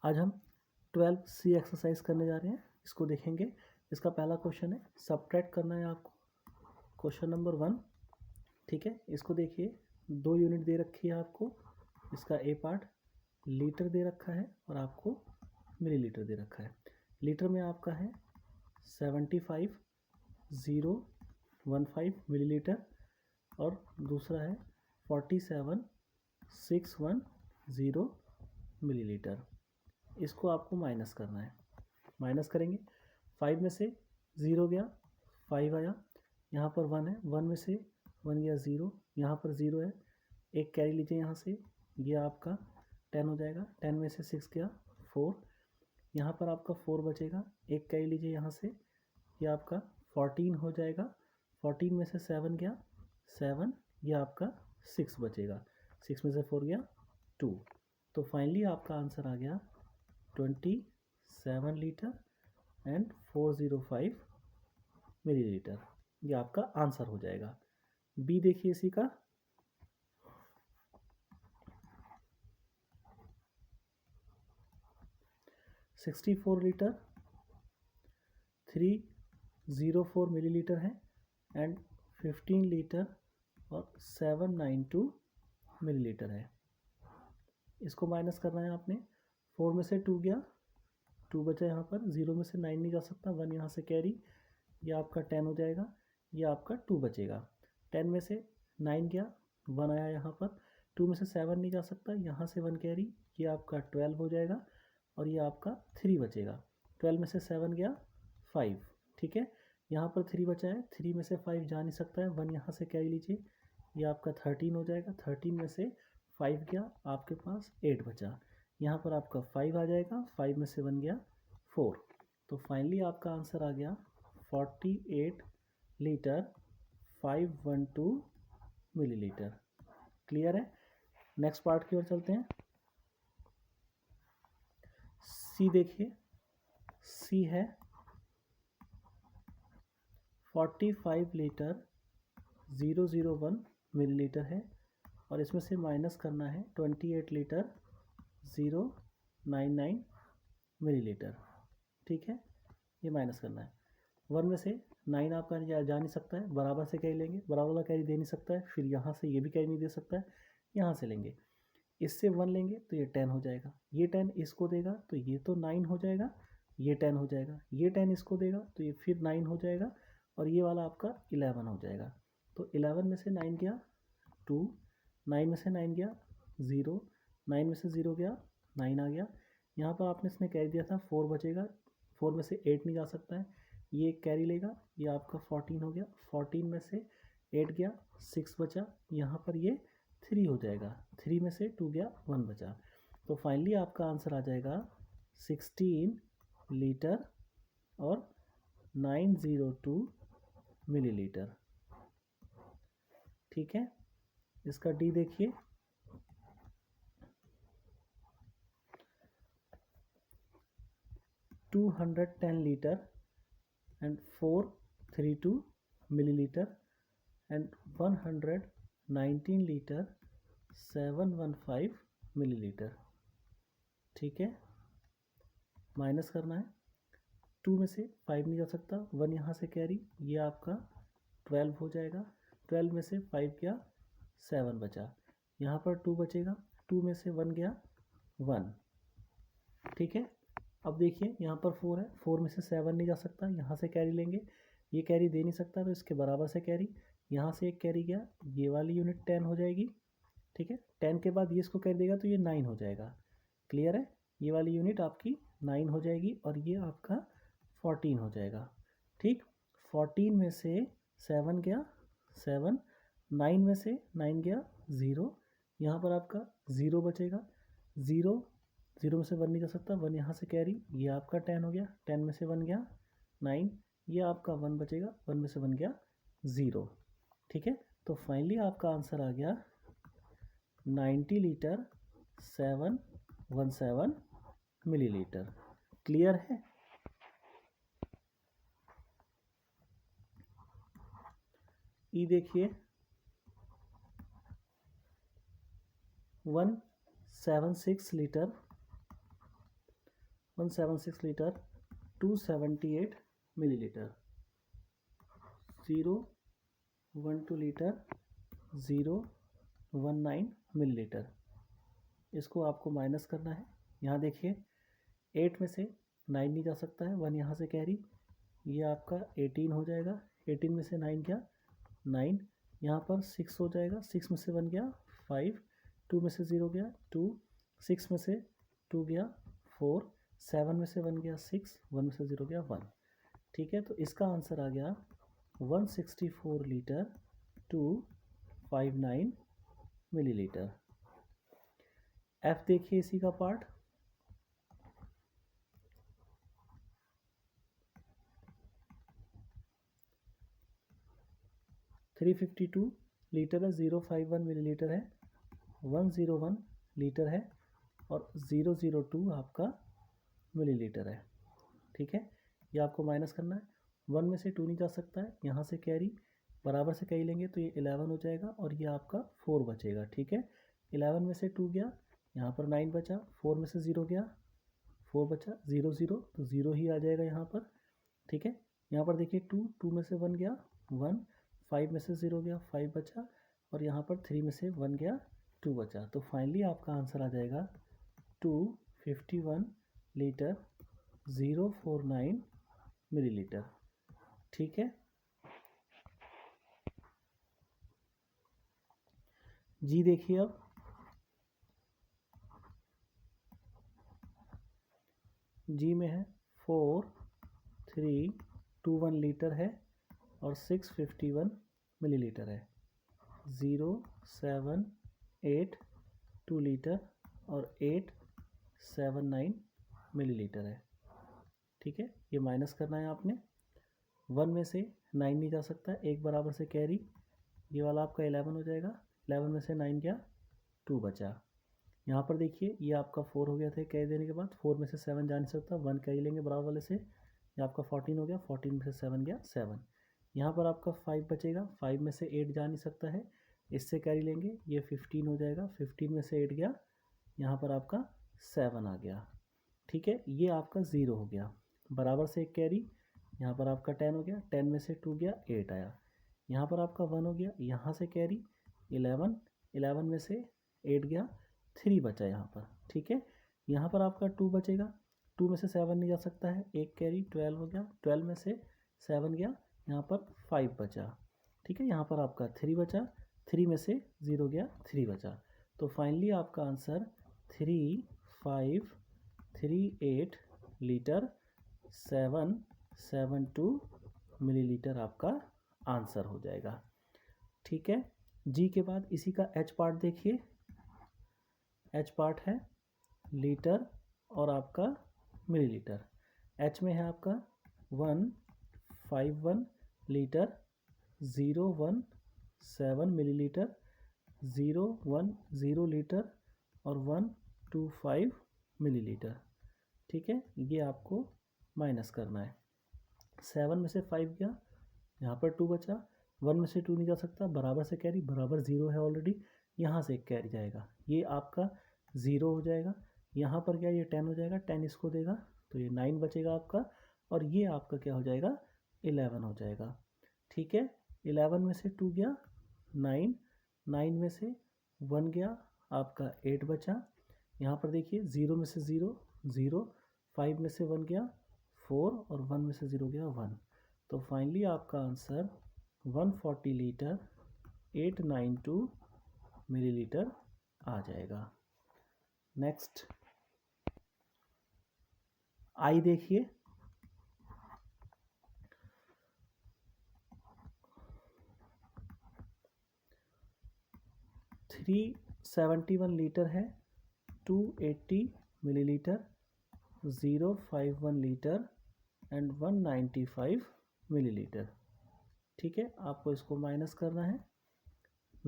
आज हम 12C exercise करने जा रहे हैं। इसको देखेंगे। इसका पहला क्वेश्चन है, सब्ट्रैक्ट करना है आपको। क्वेश्चन नंबर 1, ठीक है। इसको देखिए, 2 यूनिट दे रखी है आपको। इसका ए पार्ट लीटर दे रखा है और आपको मिलीलीटर दे रखा है। लीटर में आपका है 75,015 मिलीलीटर और दूसरा है 47,610 मिलीलीटर। इसको आपको माइनस करना है। माइनस करेंगे, 5 में से 0 गया, 5 आया। यहाँ पर 1 है, 1 में से 1 गया 0, यहाँ पर 0 है, एक कैरी लीजिए यहाँ से, ये आपका 10 हो जाएगा। 10 में से 6 गया 4, यहाँ पर आपका 4 बचेगा, एक कैरी लीजिए यहाँ से, ये आपका 14 हो जाएगा। 14 में से 7 गया 7, ये आपका 6 बचेगा। 6 में से 4 गया 2। तो फाइनली आपका आंसर आ गया 27 लीटर एंड 405 मिलीलीटर। ये आपका आंसर हो जाएगा। बी देखिए इसी का, 64 लीटर 304 मिलीलीटर है एंड 15 लीटर और 792 मिलीलीटर है। इसको माइनस करना है आपने। 4 में से 2 गया, 2 बचा यहाँ पर, 0 में से 9 नहीं जा सकता, 1 यहाँ से कैरी, ये आपका 10 हो जाएगा, ये आपका 2 बचेगा। 10 में से 9 गया, 1 आया यहाँ पर, 2 में से 7 नहीं जा सकता, यहाँ से 1 कैरी, ये आपका 12 हो जाएगा और ये आपका 3 बचेगा। 12 में से 7 गया 5, ठीक है। यहाँ पर 3 बचा है, 3 में से 5 जा नहीं सकता है, 1 यहाँ से कैरी लीजिए, ये आपका 13 हो जाएगा। 13 में से 5 गया, आपके पास 8 बचा, यहाँ पर आपका 5 आ जाएगा, 5 में से 1 गया 4। तो फाइनली आपका आंसर आ गया 48 लीटर 512 मिलीलीटर। क्लियर है। नेक्स्ट पार्ट की ओर चलते हैं। सी देखिए, सी है 45 लीटर 001 मिलीलीटर है और इसमें से माइनस करना है 28 लीटर 099 मिलीलीटर, ठीक है। ये माइनस करना है। 1 में से 9 आपका जा नहीं सकता है, बराबर से कैरी लेंगे, बराबर वाला कैरी दे नहीं सकता है, फिर यहाँ से ये भी कैरी नहीं दे सकता है, यहाँ से लेंगे, इससे 1 लेंगे तो ये 10 हो जाएगा, ये 10 इसको देगा तो ये तो 9 हो जाएगा, ये 10 हो जाएगा, ये 10 इसको देगा तो ये फिर 9 हो जाएगा और ये वाला आपका 11 हो जाएगा। तो 11 में से 9 गया 2, 9 में से 9 गया 0, 9 में से 0 गया 9 आ गया। यहाँ पर आपने इसने कैरी दिया था 4 बचेगा, 4 में से 8 नहीं जा सकता है, ये कैरी लेगा, ये आपका 14 हो गया। 14 में से 8 गया 6 बचा, यहाँ पर ये 3 हो जाएगा, 3 में से 2 गया 1 बचा। तो फाइनली आपका आंसर आ जाएगा 16 लीटर और 902 मिलीलीटर, ठीक है। इसका डी देखिए, 210 litre and 432 milliliter and 119 litre 715 millilitre, ठीक है। माइनस करना है, 2 में से 5 नहीं जा सकता, 1 यहाँ से कैरी, ये आपका 12 हो जाएगा। 12 में से 5 गया 7 बचा, यहाँ पर 2 बचेगा, 2 में से 1 गया 1, ठीक है। अब देखिए यहाँ पर 4 है, 4 में से 7 नहीं जा सकता, यहाँ से कैरी लेंगे, ये कैरी दे नहीं सकता तो इसके बराबर से कैरी, यहाँ से एक कैरी गया, ये वाली यूनिट 10 हो जाएगी, ठीक है। 10 के बाद ये इसको कैरी देगा तो ये 9 हो जाएगा। क्लियर है। ये वाली यूनिट आपकी 9 हो जाएगी और ये आपका 14 हो जाएगा, ठीक। 14 में से 7 गया 7, 9 में से 9 गया 0, यहाँ पर आपका 0 बचेगा, 0 में से 1 नहीं जा सकता, 1 यहाँ से कैरी, ये आपका 10 हो गया, 10 में से 1 गया 9, ये आपका 1 बचेगा, 1 में से 1 गया 0, ठीक है। तो फाइनली आपका आंसर आ गया 90 लीटर 717 मिलीलीटर। क्लियर है। ई देखिए, 176 litre 176 litre 278 millilitre, 012 litre 019 millilitre. इसको आपको माइनस करना है। यहाँ देखिए 8 में से 9 नहीं जा सकता है, 1 यहाँ से कैरी, ये आपका 18 हो जाएगा। 18 में से 9 गया 9, यहाँ पर 6 हो जाएगा, 6 में से 1 गया 5, 2 में से 0 गया 2, 6 में से 2 गया 4, 7 में से 1 गया 6, 1 में से 0 गया 1। ठीक है, तो इसका आंसर आ गया 164 लीटर 259 मिलीलीटर। एफ देखिए इसी का पार्ट, $352 लीटर है, 051 मिलीलीटर है, 101 लीटर है और 002 आपका मिलीलीटर है। ठीक है, ये आपको माइनस करना है। 1 में से 2 नहीं जा सकता है, यहाँ से कैरी, बराबर से कैरी लेंगे तो ये 11 हो जाएगा और ये आपका 4 बचेगा। ठीक है, 11 में से 2 गया, यहाँ पर 9 बचा, 4 में से 0 गया 4 बचा, 0 0 तो 0 ही आ जाएगा यहाँ पर। ठीक है, यहाँ पर देखिए 2 में से 1 गया 1, 5 में से 0 गया 5 बचा और यहाँ पर 3 में से 1 गया 2 बचा। तो फाइनली आपका आंसर आ जाएगा 251 लीटर 049 मिलीलीटर। ठीक है, जी देखिए अब जी में है 4321 लीटर है और 651 मिलीलीटर है, 0782 लीटर और 879 मिलीलीटर है। ठीक है, ये माइनस करना है आपने। 1 में से 9 नहीं जा सकता, एक बराबर से कैरी, ये वाला आपका 11 हो जाएगा, 11 में से 9 गया 2 बचा। यहाँ पर देखिए ये आपका 4 हो गया था कैरी देने के बाद, 4 में से 7 जा नहीं सकता, 1 कैरी लेंगे बराबर वाले से, ये आपका 14 हो गया, 14 में से 7 गया 7। यहाँ पर आपका 5 बचेगा, 5 में से 8 जा नहीं सकता है, इससे कैरी लेंगे, ये 15 हो जाएगा, 15 में से 8 गया, यहाँ पर आपका 7 आ गया। ठीक है, ये आपका 0 हो गया, बराबर से एक कैरी, यहाँ पर आपका 10 हो गया, 10 में से 2 गया 8 आया, यहाँ पर आपका 1 हो गया, यहाँ से कैरी 11, 11 में से 8 गया 3 बचा यहाँ पर। ठीक है, यहाँ पर आपका 2 बचेगा, 2 में से 7 नहीं जा सकता है, एक कैरी 12 हो गया, 12 में से 7 गया, यहाँ पर 5 बचा। ठीक है, यहाँ पर आपका 3 बचा, 3 में से 0 गया 3 बचा। तो फाइनली आपका आंसर 3538 लीटर 772 मिलीलीटर आपका आंसर हो जाएगा। ठीक है, जी के बाद इसी का एच पार्ट देखिए, एच पार्ट है लीटर और आपका मिलीलीटर। एच में है आपका 151 लीटर 017 मिलीलीटर, 010 लीटर और 125 मिलीलीटर। ठीक है, ये आपको माइनस करना है। 7 में से 5 गया, यहाँ पर 2 बचा, 1 में से 2 नहीं जा सकता, बराबर से कैरी, बराबर 0 है ऑलरेडी, यहाँ से एक कैरी जाएगा, ये आपका 0 हो जाएगा। यहाँ पर क्या ये 10 हो जाएगा, 10 इसको देगा तो ये 9 बचेगा आपका और ये आपका क्या हो जाएगा 11 हो जाएगा। ठीक है, 11 में से 2 गया 9, 9 में से 1 गया आपका 8 बचा। यहाँ पर देखिए 0 में से 0 0, 5 में से 1 गया 4 और 1 में से 0 गया 1। तो फाइनली आपका आंसर 140 लीटर 892 मिलीलीटर आ जाएगा। नेक्स्ट आई देखिए, $371 लीटर है 280 मिलीलीटर, 051 लीटर एंड 195 मिलीलीटर। ठीक है, आपको इसको माइनस करना है।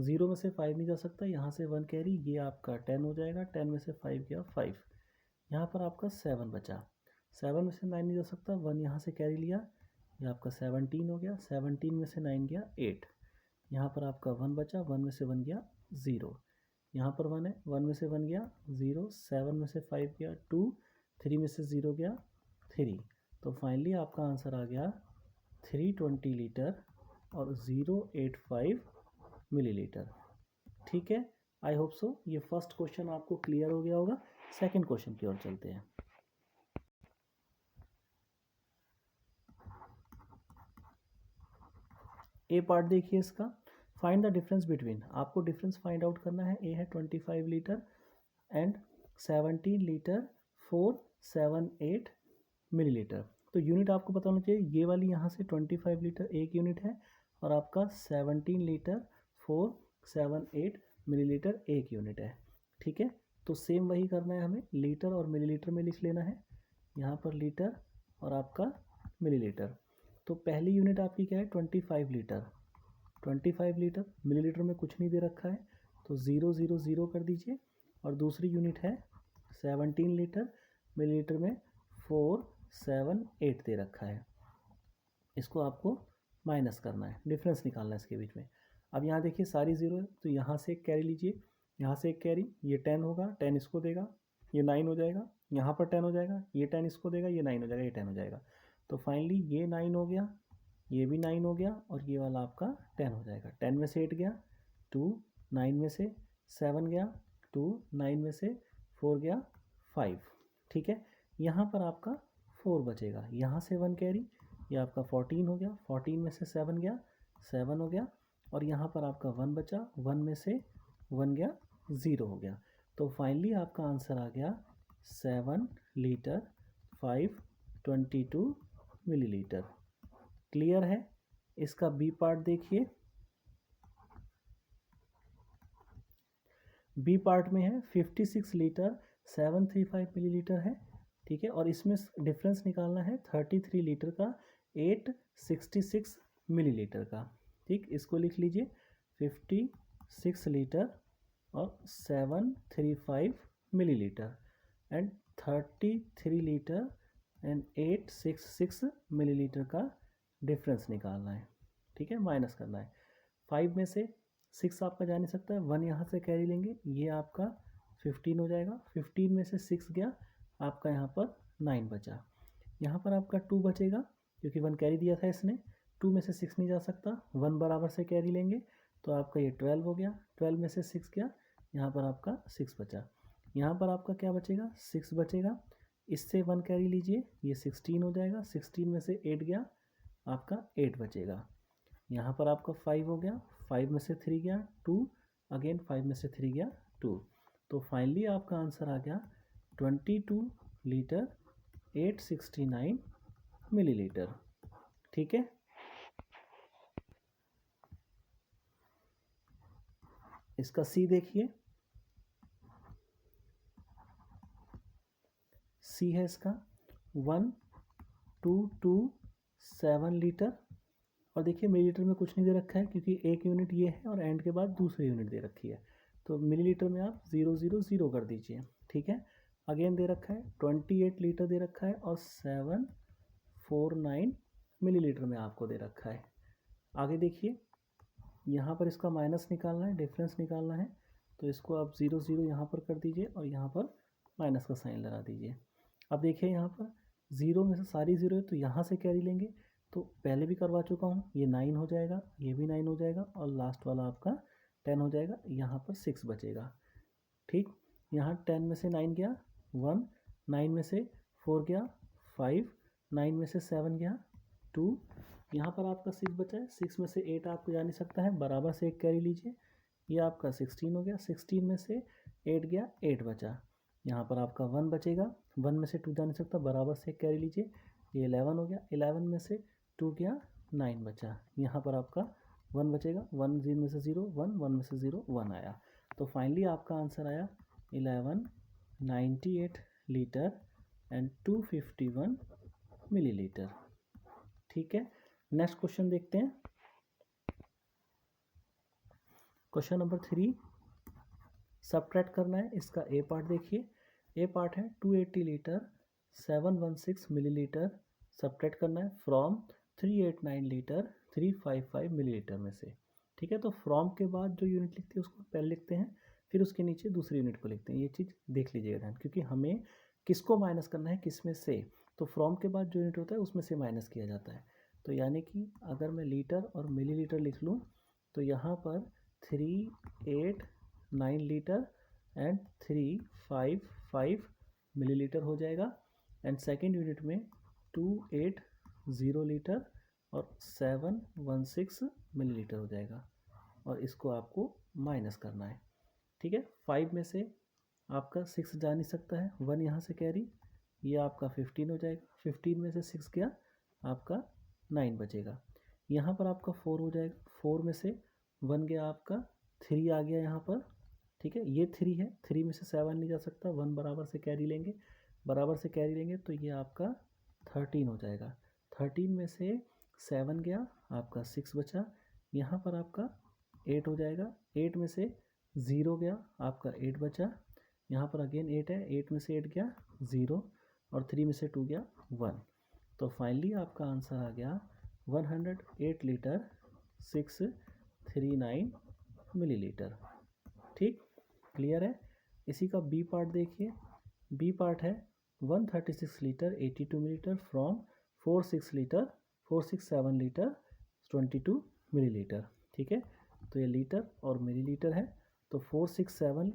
0 में से 5 नहीं जा सकता, यहाँ से 1 कैरी, ये आपका 10 हो जाएगा, 10 में से 5 गया 5, यहाँ पर आपका 7 बचा, 7 में से 9 नहीं जा सकता, 1 यहाँ से कैरी लिया, ये आपका 17 हो गया, 17 में से 9 गया 8, यहाँ पर आपका 1 बचा, 1 में से 1 गया 0, यहाँ पर 1 है, 1 में से 1 गया 0, 7 में से 5 गया 2, 3 में से 0 गया 3, तो फाइनली आपका आंसर आ गया 320 लीटर और 085 मिलीलीटर। ठीक है, आई होप सो ये फर्स्ट क्वेश्चन आपको क्लियर हो गया होगा। सेकंड क्वेश्चन की ओर चलते हैं। ए पार्ट देखिए इसका, फाइंड द डिफरेंस बिटवीन, आपको डिफरेंस फाइंड आउट करना है। ए है 25 लीटर एंड 17 लीटर 478 मिलीलीटर। तो यूनिट आपको पता होना चाहिए, ये वाली यहाँ से 25 लीटर एक यूनिट है और आपका 17 लीटर 478 मिलीलीटर एक यूनिट है। ठीक है, तो सेम वही करना है हमें, लीटर और मिलीलीटर में लिख लेना है, यहाँ पर लीटर और आपका मिलीलीटर। तो पहली यूनिट आपकी क्या है 25 लीटर, 25 लीटर, मिलीलीटर में कुछ नहीं दे रखा है तो 0 0 0 कर दीजिए। और दूसरी यूनिट है 17 लीटर, मिलीलीटर में 478 दे रखा है। इसको आपको माइनस करना है, डिफरेंस निकालना है इसके बीच में। अब यहाँ देखिए सारी ज़ीरो है तो यहाँ से एक कैरी लीजिए, यहाँ से एक कैरी, ये 10 होगा, 10 इसको देगा, ये 9 हो जाएगा, यहाँ पर 10 हो जाएगा, ये 10 इसको देगा, ये 9 हो जाएगा, ये 10 हो जाएगा। तो फाइनली ये 9 हो गया, ये भी 9 हो गया और ये वाला आपका 10 हो जाएगा। 10 में से 8 गया 2, 9 में से 7 गया 2, 9 में से 4 गया 5। ठीक है, यहाँ पर आपका 4 बचेगा, यहाँ से 1 कैरी, ये आपका 14 हो गया, 14 में से 7 गया 7 हो गया और यहाँ पर आपका 1 बचा, 1 में से 1 गया 0 हो गया। तो फाइनली आपका आंसर आ गया 7 लीटर 522 मिलीलीटर। क्लियर है। इसका बी पार्ट देखिए, बी पार्ट में है 56 लीटर 735 मिलीलीटर है। ठीक है, और इसमें डिफरेंस निकालना है 33 लीटर का 866 मिलीलीटर का। ठीक, इसको लिख लीजिए 56 लीटर और 735 millilitre and 33 litre and 866 millilitre का डिफरेंस निकालना है। ठीक है, माइनस करना है। 5 में से 6 आपका जा नहीं सकता है, 1 यहाँ से कैरी लेंगे, ये आपका 15 हो जाएगा, 15 में से 6 गया, आपका यहाँ पर 9 बचा। यहाँ पर आपका 2 बचेगा क्योंकि 1 कैरी दिया था इसने, 2 में से 6 नहीं जा सकता, 1 बराबर से कैरी लेंगे तो आपका ये 12 हो गया, 12 में से 6 गया, यहाँ पर आपका 6 बचा। यहाँ पर आपका क्या बचेगा 6 बचेगा, इससे 1 कैरी लीजिए, ये 16 हो जाएगा, 16 में से 8 गया, आपका 8 बचेगा। यहाँ पर आपका 5 हो गया, 5 में से 3 गया 2, अगेन 5 में से 3 गया 2। तो फाइनली आपका आंसर आ गया 22 लीटर 869 मिलीलीटर। ठीक है, इसका सी देखिए, सी है इसका 1227 लीटर और देखिए मिलीलीटर में कुछ नहीं दे रखा है क्योंकि एक यूनिट ये है और एंड के बाद दूसरी यूनिट दे रखी है, तो मिलीलीटर में आप 0 0 0 कर दीजिए। ठीक है, अगेन दे रखा है 28 लीटर दे रखा है और 749 मिलीलीटर में आपको दे रखा है। आगे देखिए, यहाँ पर इसका माइनस निकालना है, डिफरेंस निकालना है, तो इसको आप 0 0 यहाँ पर कर दीजिए और यहाँ पर माइनस का साइन लगा दीजिए। अब देखिए यहाँ पर 0 में से सारी 0 है तो यहाँ से कैरी लेंगे, तो पहले भी करवा चुका हूँ, ये 9 हो जाएगा, ये भी 9 हो जाएगा और लास्ट वाला आपका 10 हो जाएगा, यहाँ पर 6 बचेगा। ठीक, यहाँ 10 में से 9 गया 1, 9 में से 4 गया 5, 9 में से 7 गया 2, यहाँ पर आपका 6 बचा है, 6 में से 8 आपको जा नहीं सकता है, बराबर से एक कैरी लीजिए, ये आपका 16 हो गया, 16 में से 8 गया 8 बचा, यहाँ पर आपका 1 बचेगा, 1 में से 2 जा नहीं सकता, बराबर से एक कैरी लीजिए, ये 11 हो गया, 11 में से 2 गया 9 बचा, यहाँ पर आपका 1 बचेगा, 1 0 में से 0 1, 1 में से 0 1 आया। तो फाइनली आपका आंसर आया 1198 लीटर एंड 251 मिलीलीटर। ठीक है, नेक्स्ट क्वेश्चन देखते हैं। क्वेश्चन नंबर 3, सबट्रैक्ट करना है। इसका ए पार्ट देखिए, ए पार्ट है 280 लीटर 716 मिलीलीटर सबट्रैक्ट करना है फ्रॉम 389 लीटर 355 मिलीलीटर में से। ठीक है, तो फ्रॉम के बाद जो यूनिट लिखते हैं उसको पहले लिखते हैं, फिर उसके नीचे दूसरी यूनिट को लिखते हैं। ये चीज़ देख लीजिएगा ध्यान, क्योंकि हमें किसको माइनस करना है, किस में से, तो फ्रॉम के बाद जो यूनिट होता है उसमें से माइनस किया जाता है। तो यानी कि अगर मैं लीटर और मिलीलीटर लिख लूँ तो यहाँ पर 389 लीटर एंड 355 मिलीलीटर हो जाएगा। एंड सेकेंड यूनिट में 280 लीटर और 716 मिलीलीटर हो जाएगा, और इसको आपको माइनस करना है। ठीक है, 5 में से आपका 6 जा नहीं सकता है, 1 यहाँ से कैरी, ये आपका 15 हो जाएगा। 15 में से 6 गया, आपका 9 बचेगा। यहाँ पर आपका 4 हो जाएगा, 4 में से 1 गया, आपका 3 आ गया यहाँ पर। ठीक है, ये 3 है, 3 में से 7 नहीं जा सकता, 1 बराबर से कैरी लेंगे, बराबर से कैरी लेंगे तो ये आपका 13 हो जाएगा। 13 में से 7 गया, आपका 6 बचा, यहाँ पर आपका 8 हो जाएगा। 8 में से 0 गया, आपका 8 बचा, यहाँ पर अगेन 8 है, 8 में से 8 गया 0, और 3 में से 2 गया 1। तो फाइनली आपका आंसर आ गया 108 लीटर 639 मिलीलीटर। ठीक, क्लियर है। इसी का बी पार्ट देखिए, बी पार्ट है 136 litre 82 millilitre from 467 litre 22 millilitre. ठीक है, तो ये लीटर और मिलीलीटर है, तो 467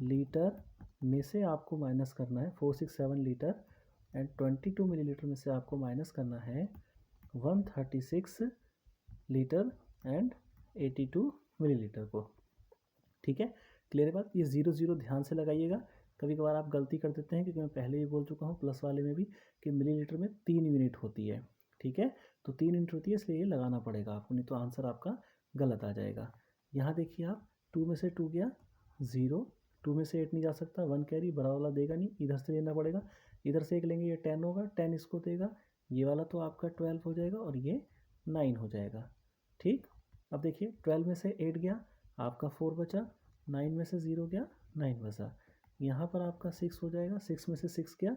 लीटर में से आपको माइनस करना है 467 लीटर एंड 22 मिलीलीटर में से आपको माइनस करना है 136 लीटर एंड 82 मिलीलीटर को। ठीक है, क्लियर बात। ये 0 0 ध्यान से लगाइएगा, कभी कभार आप गलती कर देते हैं, क्योंकि मैं पहले ही बोल चुका हूँ प्लस वाले में भी कि मिलीलीटर में 3 यूनिट होती है। ठीक है, तो 3 यूनिट होती है, इसलिए ये लगाना पड़ेगा आपको, नहीं तो आंसर आपका गलत आ जाएगा। यहाँ देखिए आप, 2 में से 2 गया 0, 2 में से 8 नहीं जा सकता, 1 कैरी, बड़ा वाला देगा नहीं, इधर से लेना पड़ेगा, इधर से 1 लेंगे, ये 10 होगा, 10 इसको देगा, ये वाला तो आपका 12 हो जाएगा और ये 9 हो जाएगा। ठीक, अब देखिए 12 में से 8 गया, आपका 4 बचा, 9 में से 0 गया 9 बचा, यहाँ पर आपका 6 हो जाएगा, 6 में से 6 गया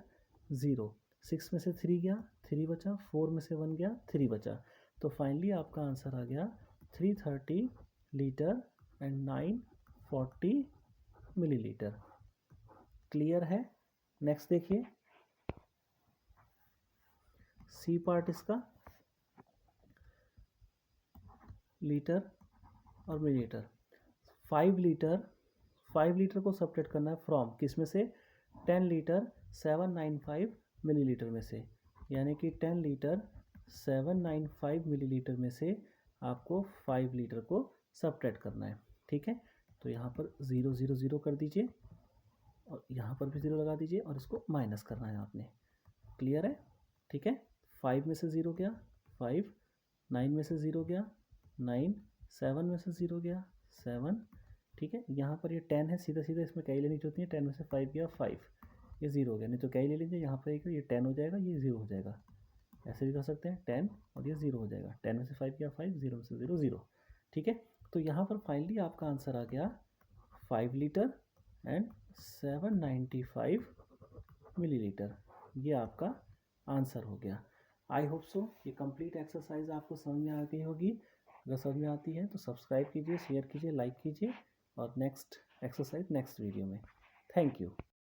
0, 6 में से 3 गया 3 बचा, 4 में से 1 गया 3 बचा। तो फाइनली आपका आंसर आ गया 330 लीटर एंड 940 मिलीलीटर। क्लियर है। नेक्स्ट देखिए, सी पार्ट इसका, लीटर और मिलीलीटर। 5 लीटर को सब्ट्रैक्ट करना है फ्रॉम किस में से, 10 लीटर 795 मिलीलीटर में से, यानी कि 10 लीटर 795 मिलीलीटर में से आपको 5 लीटर को सब्ट्रैक्ट करना है। ठीक है, तो यहाँ पर 0 0 0 कर दीजिए और यहाँ पर भी 0 लगा दीजिए और इसको माइनस करना है आपने। क्लियर है। ठीक है, 5 में से 0 गया 5, 9 में से 0 गया 9, 7 में से 0 गया 7। ठीक है, यहाँ पर ये 10 है, सीधा सीधा इसमें कैरी लेनी होती है, 10 में से 5 गया 5, ये 0 हो गया, नहीं तो कैरी ले लीजिए, यहाँ पर एक ये 10 हो जाएगा, ये 0 हो जाएगा, ऐसे भी कर सकते हैं 10 और ये 0 हो जाएगा, 10 में से 5 गया 5, 0 में से 0 0। ठीक है, तो यहाँ पर फाइनली आपका आंसर आ गया 5 लीटर एंड 795 मिलीलीटर, ये आपका आंसर हो गया। आई होप सो ये कंप्लीट एक्सरसाइज आपको समझ में आ गई होगी। अगर समझ में आती है तो सब्सक्राइब कीजिए, शेयर कीजिए, लाइक कीजिए, और नेक्स्ट एक्सरसाइज नेक्स्ट वीडियो में। Thank you.